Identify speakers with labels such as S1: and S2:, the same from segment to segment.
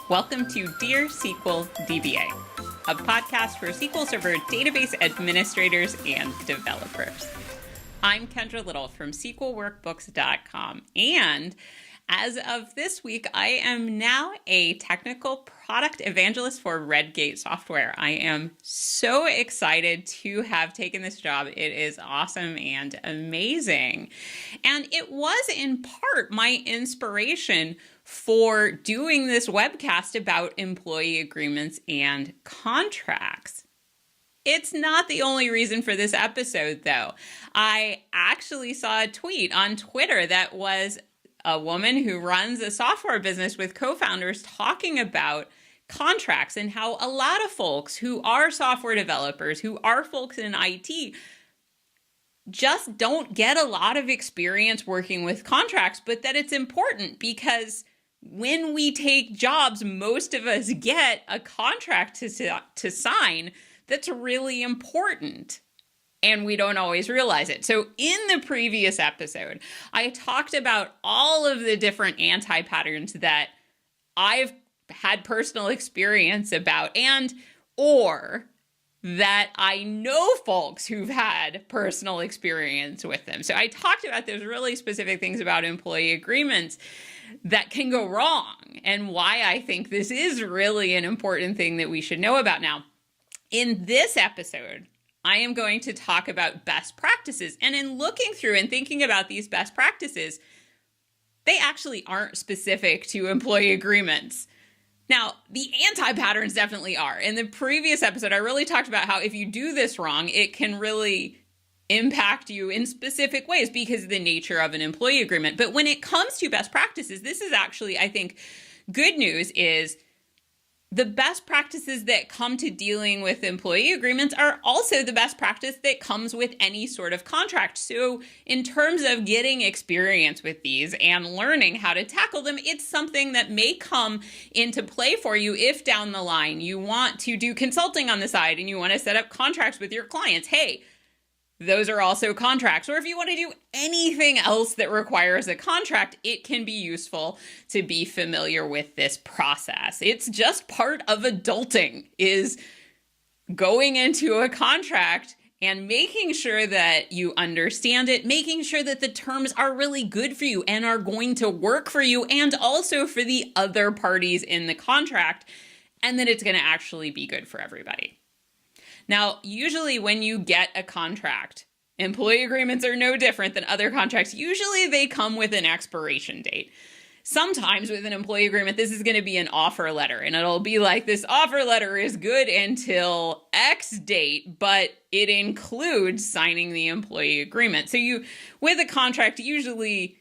S1: Welcome to Dear SQL DBA, a podcast for SQL Server database administrators and developers. I'm Kendra Little from SQLWorkbooks.com, and as of this week, I am now a technical product evangelist for Redgate Software. I am so excited to have taken this job. It is awesome and amazing. And it was in part my inspiration for doing this webcast about employee agreements and contracts. It's not the only reason for this episode, though. I actually saw a tweet on Twitter that was a woman who runs a software business with co-founders talking about contracts and how a lot of folks who are software developers, who are folks in IT, just don't get a lot of experience working with contracts, but that it's important because when we take jobs, most of us get a contract to sign that's really important. And we don't always realize it. So in the previous episode, I talked about all of the different anti-patterns that I've had personal experience about or that I know folks who've had personal experience with them. So I talked about those really specific things about employee agreements that can go wrong and why I think this is really an important thing that we should know about now. In this episode, I am going to talk about best practices. And in looking through and thinking about these best practices, they actually aren't specific to employee agreements. Now, the anti-patterns definitely are. In the previous episode, I really talked about how if you do this wrong, it can really impact you in specific ways because of the nature of an employee agreement. But when it comes to best practices, this is actually, I think, good news is the best practices that come to dealing with employee agreements are also the best practice that comes with any sort of contract. So in terms of getting experience with these and learning how to tackle them, it's something that may come into play for you if down the line you want to do consulting on the side and you want to set up contracts with your clients. Hey, those are also contracts. Or if you want to do anything else that requires a contract, it can be useful to be familiar with this process. It's just part of adulting, is going into a contract and making sure that you understand it, making sure that the terms are really good for you and are going to work for you and also for the other parties in the contract, and that it's going to actually be good for everybody. Now, usually when you get a contract, employee agreements are no different than other contracts. Usually they come with an expiration date. Sometimes with an employee agreement, this is going to be an offer letter, and it'll be like, this offer letter is good until X date, but it includes signing the employee agreement. So with a contract, usually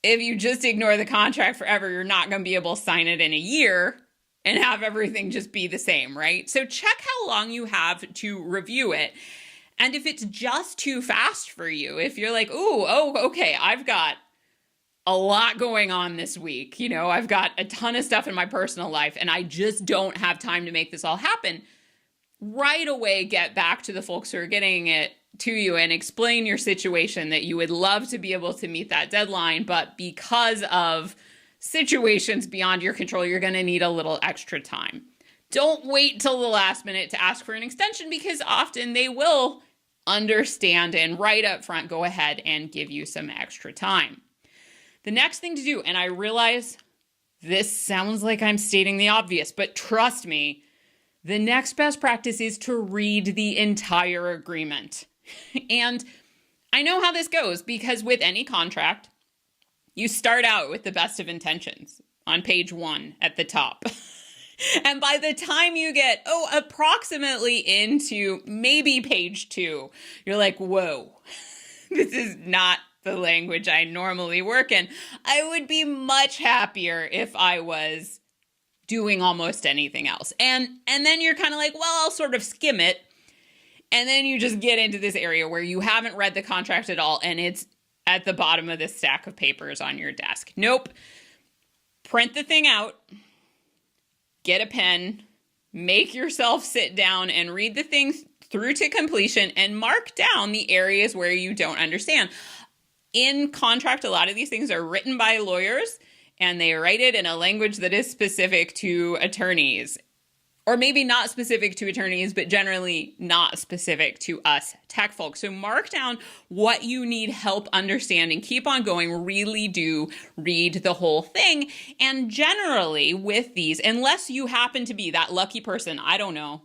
S1: if you just ignore the contract forever, you're not going to be able to sign it in a year and have everything just be the same, right? So check how long you have to review it. And if it's just too fast for you, if you're like, okay, I've got a lot going on this week. I've got a ton of stuff in my personal life and I just don't have time to make this all happen. Right away, get back to the folks who are getting it to you and explain your situation, that you would love to be able to meet that deadline, but because of situations beyond your control, you're going to need a little extra time. Don't wait till the last minute to ask for an extension, because often they will understand and right up front go ahead and give you some extra time. The next thing to do, and I realize this sounds like I'm stating the obvious, but trust me, the next best practice is to read the entire agreement. And I know how this goes, because with any contract, you start out with the best of intentions on page 1 at the top. And by the time you get, approximately into maybe page 2, you're like, whoa, this is not the language I normally work in. I would be much happier if I was doing almost anything else. And then you're kind of like, well, I'll sort of skim it. And then you just get into this area where you haven't read the contract at all, and it's at the bottom of this stack of papers on your desk. Nope. Print the thing out, get a pen, make yourself sit down and read the thing through to completion and mark down the areas where you don't understand. In contract, a lot of these things are written by lawyers, and they write it in a language that is specific to attorneys. Or maybe not specific to attorneys, but generally not specific to us tech folks. So mark down what you need help understanding. Keep on going. Really do read the whole thing. And generally with these, unless you happen to be that lucky person, I don't know,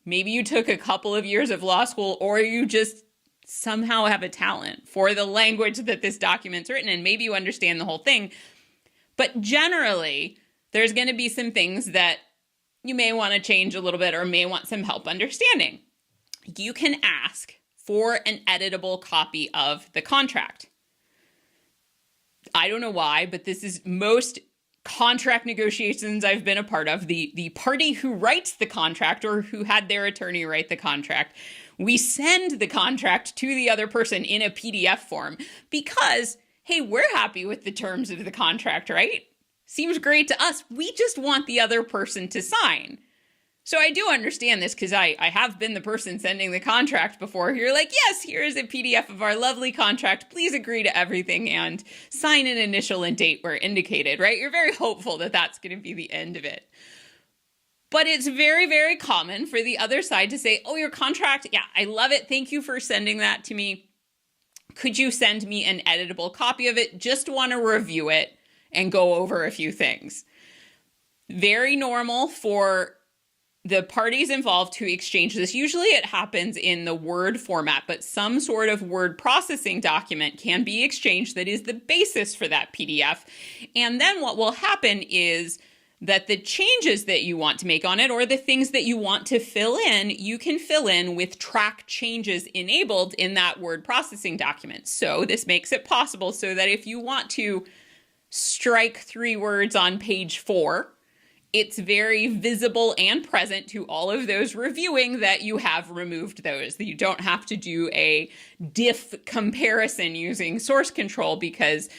S1: maybe you took a couple of years of law school, or you just somehow have a talent for the language that this document's written in. Maybe you understand the whole thing. But generally, there's going to be some things that you may want to change a little bit or may want some help understanding. You can ask for an editable copy of the contract. I don't know why, but this is most contract negotiations I've been a part of. The party who writes the contract or who had their attorney write the contract, we send the contract to the other person in a PDF form because, hey, we're happy with the terms of the contract, right? Seems great to us. We just want the other person to sign. So I do understand this because I have been the person sending the contract before. You're like, yes, here is a PDF of our lovely contract. Please agree to everything and sign an initial and date where indicated, right? You're very hopeful that that's going to be the end of it. But it's very, very common for the other side to say, oh, your contract, yeah, I love it. Thank you for sending that to me. Could you send me an editable copy of it? Just want to review it and go over a few things. Very normal for the parties involved to exchange this. Usually it happens in the Word format, but some sort of word processing document can be exchanged that is the basis for that PDF. And then what will happen is that the changes that you want to make on it or the things that you want to fill in, you can fill in with track changes enabled in that word processing document. So this makes it possible so that if you want to strike 3 words on page 4, it's very visible and present to all of those reviewing that you have removed those, that you don't have to do a diff comparison using source control because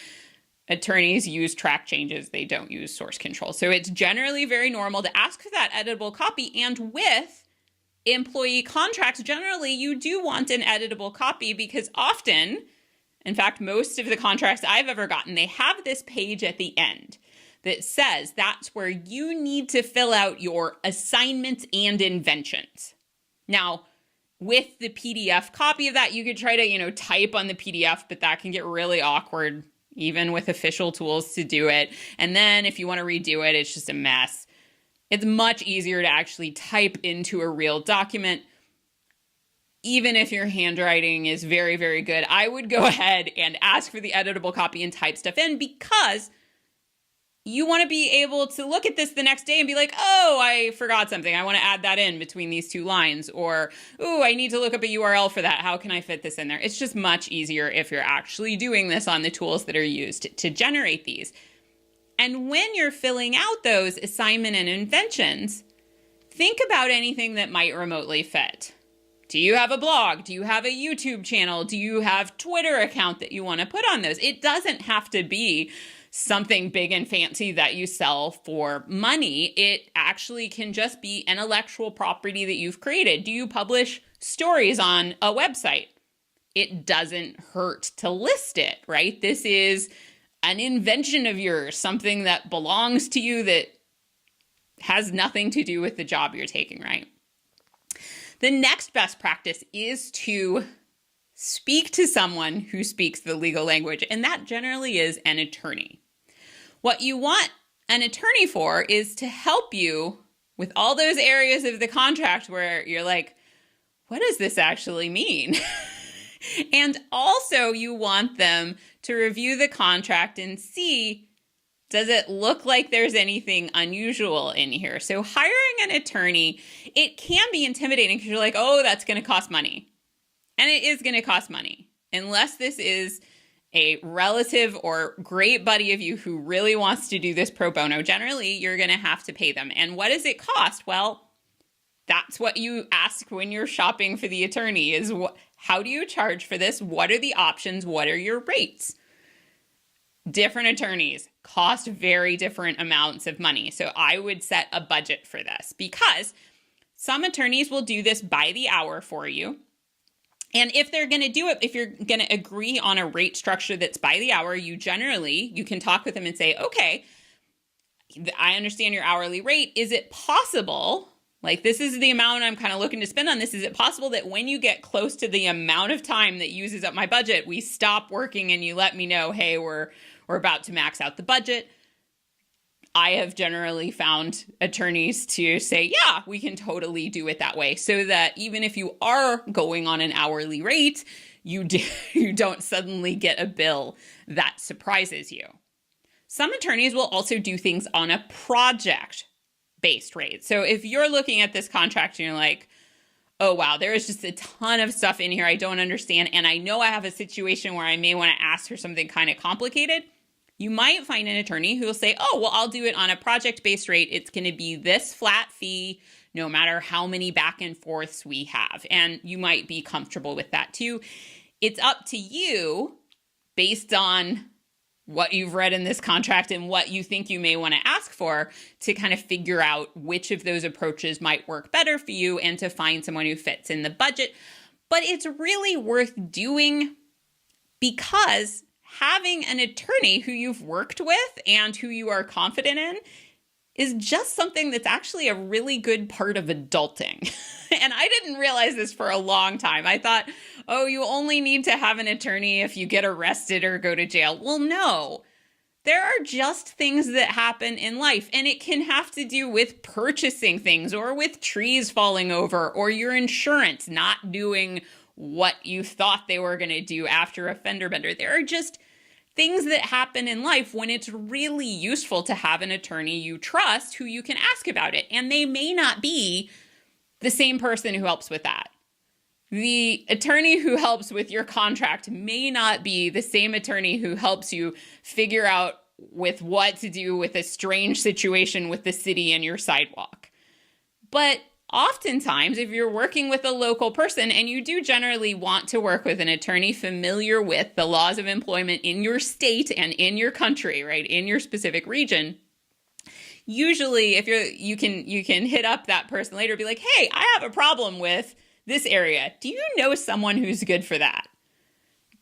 S1: attorneys use track changes. They don't use source control. So it's generally very normal to ask for that editable copy. And with employee contracts, generally you do want an editable copy because often, in fact, most of the contracts I've ever gotten, they have this page at the end that says that's where you need to fill out your assignments and inventions. Now, with the PDF copy of that, you could try to, type on the PDF, but that can get really awkward, even with official tools to do it. And then if you want to redo it, it's just a mess. It's much easier to actually type into a real document. Even if your handwriting is very, very good, I would go ahead and ask for the editable copy and type stuff in because you want to be able to look at this the next day and be like, oh, I forgot something. I want to add that in between these 2 lines. Or, oh, I need to look up a URL for that. How can I fit this in there? It's just much easier if you're actually doing this on the tools that are used to generate these. And when you're filling out those assignment and inventions, think about anything that might remotely fit. Do you have a blog? Do you have a YouTube channel? Do you have Twitter account that you want to put on those? It doesn't have to be something big and fancy that you sell for money. It actually can just be intellectual property that you've created. Do you publish stories on a website? It doesn't hurt to list it, right? This is an invention of yours, something that belongs to you that has nothing to do with the job you're taking, right? The next best practice is to speak to someone who speaks the legal language, and that generally is an attorney. What you want an attorney for is to help you with all those areas of the contract where you're like, what does this actually mean? And also you want them to review the contract and see, does it look like there's anything unusual in here? So hiring an attorney, it can be intimidating because you're like, oh, that's going to cost money. And it is going to cost money. Unless this is a relative or great buddy of you who really wants to do this pro bono, generally you're going to have to pay them. And what does it cost? Well, that's what you ask when you're shopping for the attorney is how do you charge for this? What are the options? What are your rates? Different attorneys cost very different amounts of money. So I would set a budget for this because some attorneys will do this by the hour for you. And if they're going to do it, if you're going to agree on a rate structure that's by the hour, you can talk with them and say, okay, I understand your hourly rate. Is it possible, like this is the amount I'm kind of looking to spend on this, is it possible that when you get close to the amount of time that uses up my budget, we stop working and you let me know, hey, we're about to max out the budget? I have generally found attorneys to say, yeah, we can totally do it that way, so that even if you are going on an hourly rate, you don't suddenly get a bill that surprises you. Some attorneys will also do things on a project-based rate. So if you're looking at this contract and you're like, oh, wow, there is just a ton of stuff in here I don't understand, and I know I have a situation where I may want to ask for something kind of complicated, you might find an attorney who will say, oh, well, I'll do it on a project-based rate. It's going to be this flat fee no matter how many back and forths we have. And you might be comfortable with that too. It's up to you, based on what you've read in this contract and what you think you may want to ask for, to kind of figure out which of those approaches might work better for you and to find someone who fits in the budget. But it's really worth doing, because having an attorney who you've worked with and who you are confident in is just something that's actually a really good part of adulting. And I didn't realize this for a long time. I thought, oh, you only need to have an attorney if you get arrested or go to jail. Well, no. There are just things that happen in life, and it can have to do with purchasing things or with trees falling over or your insurance not doing what you thought they were going to do after a fender bender. There are just things that happen in life when it's really useful to have an attorney you trust who you can ask about it. And they may not be the same person who helps with that. The attorney who helps with your contract may not be the same attorney who helps you figure out with what to do with a strange situation with the city and your sidewalk. But oftentimes, if you're working with a local person, and you do generally want to work with an attorney familiar with the laws of employment in your state and in your country, right, in your specific region, usually if you can hit up that person later and be like, hey, I have a problem with this area. Do you know someone who's good for that?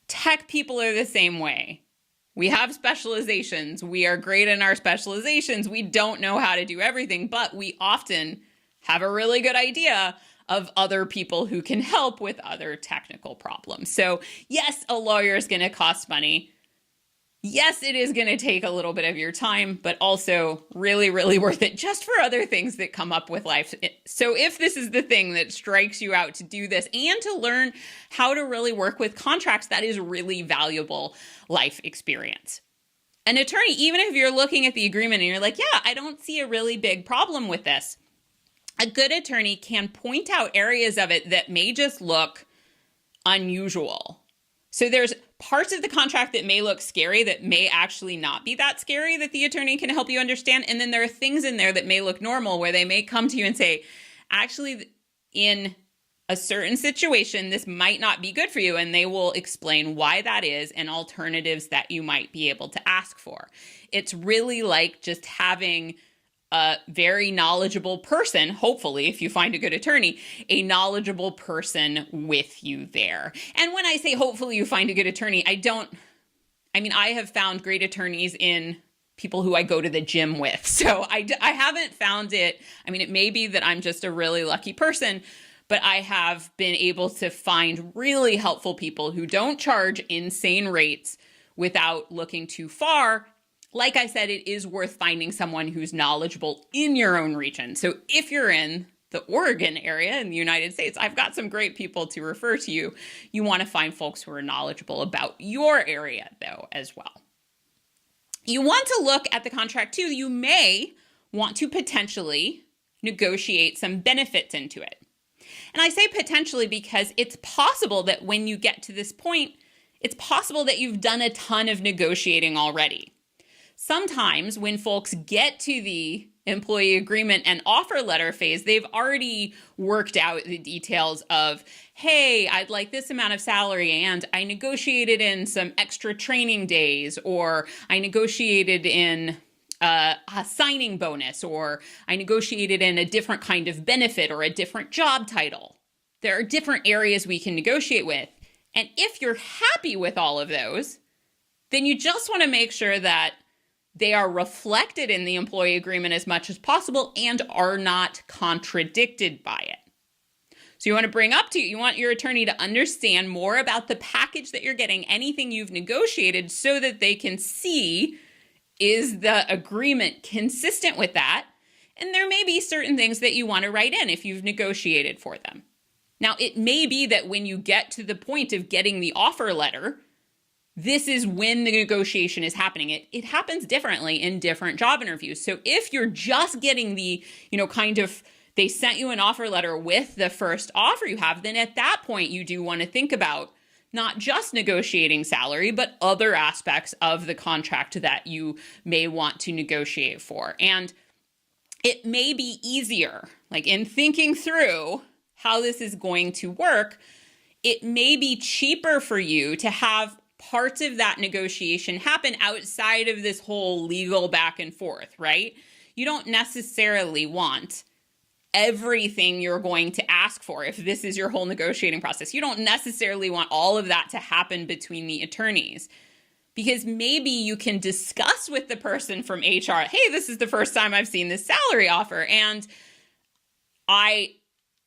S1: Tech people are the same way. We have specializations. We are great in our specializations. We don't know how to do everything, but we often have a really good idea of other people who can help with other technical problems. So yes, a lawyer is going to cost money. Yes, it is going to take a little bit of your time, but also really, really worth it just for other things that come up with life. So if this is the thing that strikes you out to do this and to learn how to really work with contracts, that is really valuable life experience. An attorney, even if you're looking at the agreement and you're like, yeah, I don't see a really big problem with this, a good attorney can point out areas of it that may just look unusual. So there's parts of the contract that may look scary that may actually not be that scary that the attorney can help you understand. And then there are things in there that may look normal where they may come to you and say, actually, in a certain situation, this might not be good for you. And they will explain why that is and alternatives that you might be able to ask for. It's really like just having a very knowledgeable person, hopefully, if you find a good attorney, a knowledgeable person with you there. And when I say hopefully you find a good attorney, I have found great attorneys in people who I go to the gym with. So I haven't found it. It may be that I'm just a really lucky person, but I have been able to find really helpful people who don't charge insane rates without looking too far. Like I said, it is worth finding someone who's knowledgeable in your own region. So if you're in the Oregon area in the United States, I've got some great people to refer to you. You want to find folks who are knowledgeable about your area, though, as well. You want to look at the contract, too. You may want to potentially negotiate some benefits into it. And I say potentially because it's possible that when you get to this point, it's possible that you've done a ton of negotiating already. Sometimes when folks get to the employee agreement and offer letter phase, they've already worked out the details of, hey, I'd like this amount of salary and I negotiated in some extra training days, or I negotiated in a signing bonus, or I negotiated in a different kind of benefit or a different job title. There are different areas we can negotiate with. And if you're happy with all of those, then you just want to make sure that they are reflected in the employee agreement as much as possible and are not contradicted by it. So you want your attorney to understand more about the package that you're getting, anything you've negotiated, so that they can see, is the agreement consistent with that? And there may be certain things that you want to write in if you've negotiated for them. Now, it may be that when you get to the point of getting the offer letter, this is when the negotiation is happening. It happens differently in different job interviews. So if you're just getting the, they sent you an offer letter with the first offer you have, then at that point you do want to think about not just negotiating salary, but other aspects of the contract that you may want to negotiate for. And it may be easier, like in thinking through how this is going to work, it may be cheaper for you to have parts of that negotiation happen outside of this whole legal back and forth, right? You don't necessarily want everything you're going to ask for if this is your whole negotiating process. You don't necessarily want all of that to happen between the attorneys, because maybe you can discuss with the person from HR, hey, this is the first time I've seen this salary offer, and I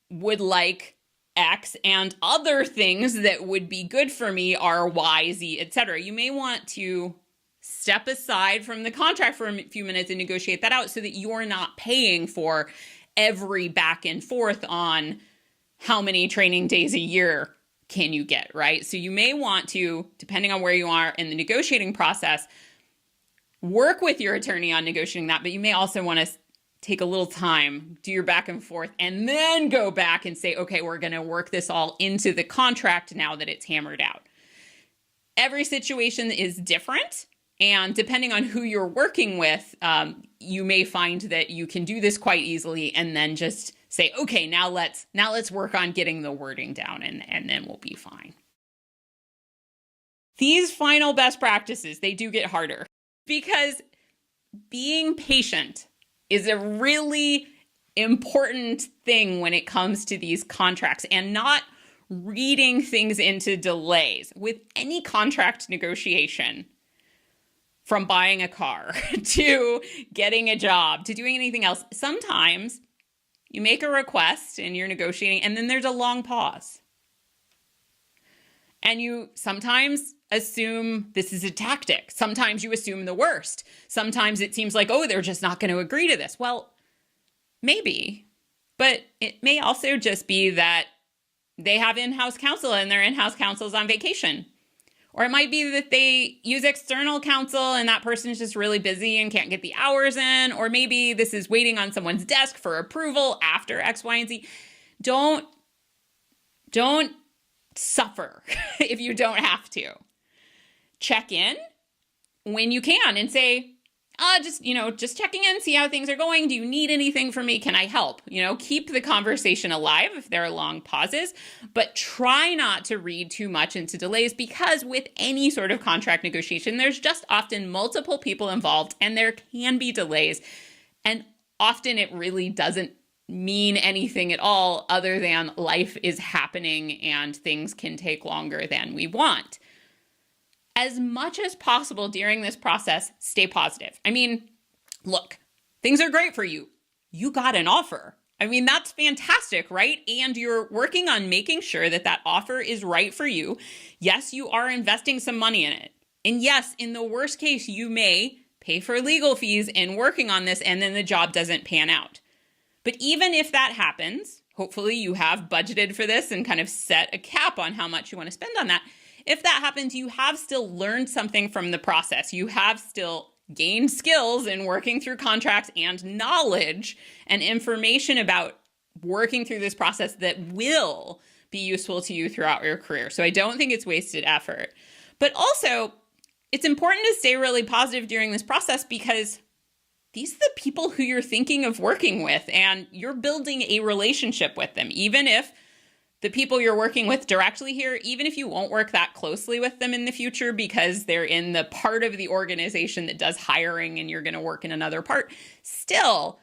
S1: would like X, and other things that would be good for me are Y, Z, etc. You may want to step aside from the contract for a few minutes and negotiate that out so that you're not paying for every back and forth on how many training days a year can you get, right? So you may want to, depending on where you are in the negotiating process, work with your attorney on negotiating that, but you may also want to take a little time, do your back and forth, and then go back and say, okay, we're going to work this all into the contract now that it's hammered out. Every situation is different. And depending on who you're working with, you may find that you can do this quite easily and then just say, okay, now let's work on getting the wording down, and then we'll be fine. These final best practices, they do get harder because being patient is a really important thing when it comes to these contracts, and not reading things into delays. With any contract negotiation, from buying a car to getting a job to doing anything else, sometimes you make a request and you're negotiating, and then there's a long pause. And you sometimes assume this is a tactic. Sometimes you assume the worst. Sometimes it seems like, oh, they're just not going to agree to this. Well, maybe, but it may also just be that they have in-house counsel and their in-house counsel's on vacation. Or it might be that they use external counsel and that person is just really busy and can't get the hours in. Or maybe this is waiting on someone's desk for approval after X, Y, and Z. Don't suffer if you don't have to. Check in when you can and say, just checking in, see how things are going. Do you need anything from me? Can I help? Keep the conversation alive if there are long pauses, but try not to read too much into delays, because with any sort of contract negotiation, there's just often multiple people involved and there can be delays. And often it really doesn't mean anything at all other than life is happening and things can take longer than we want. As much as possible during this process, stay positive. Look, things are great for you. You got an offer. That's fantastic, right? And you're working on making sure that that offer is right for you. Yes, you are investing some money in it. And yes, in the worst case, you may pay for legal fees in working on this and then the job doesn't pan out. But even if that happens, hopefully you have budgeted for this and kind of set a cap on how much you want to spend on that. If that happens, you have still learned something from the process. You have still gained skills in working through contracts and knowledge and information about working through this process that will be useful to you throughout your career. So I don't think it's wasted effort. But also, it's important to stay really positive during this process, because these are the people who you're thinking of working with, and you're building a relationship with them. Even if the people you're working with directly here, even if you won't work that closely with them in the future because they're in the part of the organization that does hiring and you're going to work in another part, still,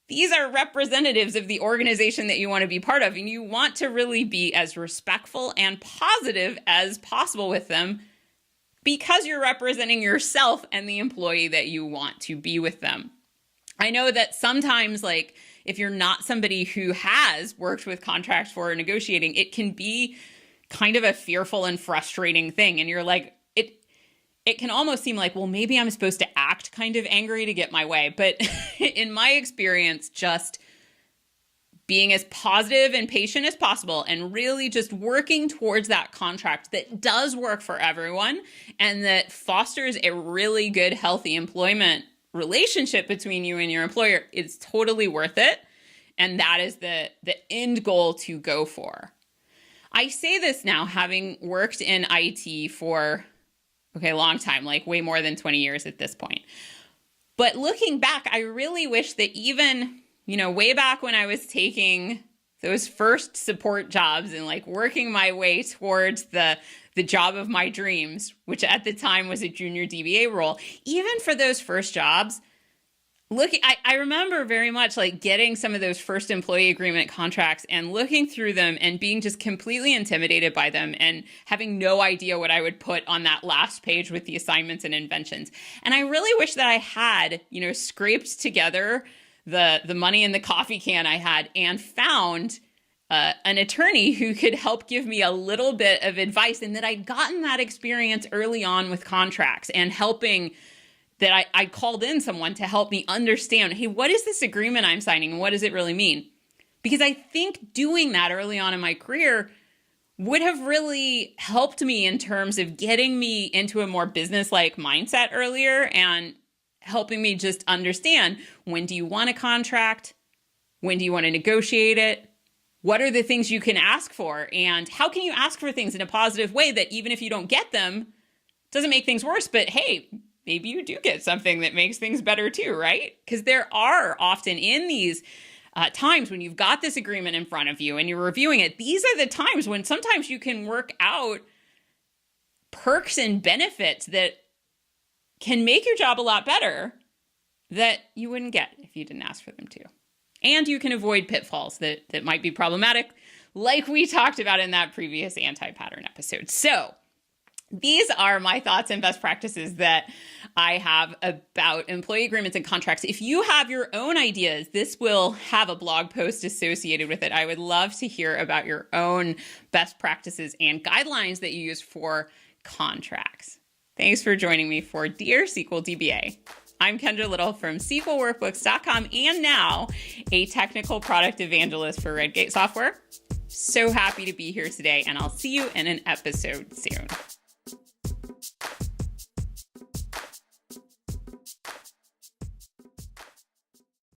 S1: these are representatives of the organization that you want to be part of, and you want to really be as respectful and positive as possible with them because you're representing yourself and the employee that you want to be with them. I know that sometimes, like, if you're not somebody who has worked with contracts for negotiating, it can be kind of a fearful and frustrating thing. And you're like, it can almost seem like, well, maybe I'm supposed to act kind of angry to get my way. But in my experience, just being as positive and patient as possible and really just working towards that contract that does work for everyone and that fosters a really good, healthy employment relationship between you and your employer is totally worth it. And that is the end goal to go for. I say this now, having worked in IT for a long time, like way more than 20 years at this point. But looking back, I really wish that even, way back when I was taking those first support jobs and like working my way towards the job of my dreams, which at the time was a junior DBA role, even for those first jobs, I remember very much like getting some of those first employee agreement contracts and looking through them and being just completely intimidated by them and having no idea what I would put on that last page with the assignments and inventions. And I really wish that I had, scraped together the money in the coffee can I had and found an attorney who could help give me a little bit of advice, and that I'd gotten that experience early on with contracts and helping that I called in someone to help me understand, hey, what is this agreement I'm signing and what does it really mean? Because I think doing that early on in my career would have really helped me in terms of getting me into a more business-like mindset earlier and helping me just understand, when do you want a contract? When do you want to negotiate it? What are the things you can ask for? And how can you ask for things in a positive way that even if you don't get them, doesn't make things worse, but hey, maybe you do get something that makes things better too, right? Because there are often in these times when you've got this agreement in front of you and you're reviewing it, these are the times when sometimes you can work out perks and benefits that can make your job a lot better that you wouldn't get if you didn't ask for them to. And you can avoid pitfalls that might be problematic, like we talked about in that previous anti-pattern episode. So these are my thoughts and best practices that I have about employee agreements and contracts. If you have your own ideas, this will have a blog post associated with it. I would love to hear about your own best practices and guidelines that you use for contracts. Thanks for joining me for Dear SQL DBA. I'm Kendra Little from SQLWorkbooks.com and now a technical product evangelist for Redgate Software. So happy to be here today, and I'll see you in an episode soon.